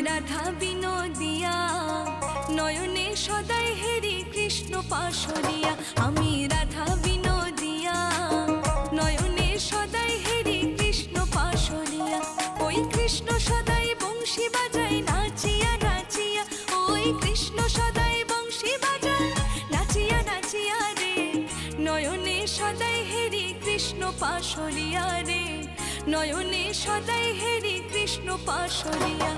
রাধা বিনোদিয়া, নয়নে সদাই হেরি কৃষ্ণ পাশরিয়া। আমি রাধা বিনোদিয়া, নয়নে সদাই হেরি কৃষ্ণ পাশরিয়া। ওই কৃষ্ণ সদাই বংশী বাজায় নাচিয়া নাচিয়া, ওই কৃষ্ণ সদাই বংশী বাজায় নাচিয়া নাচিয়া রে। নয়নে সদাই হেরি কৃষ্ণ পাশরিয়া রে, নয়নে সদাই হেরি কৃষ্ণ পাশরিয়া।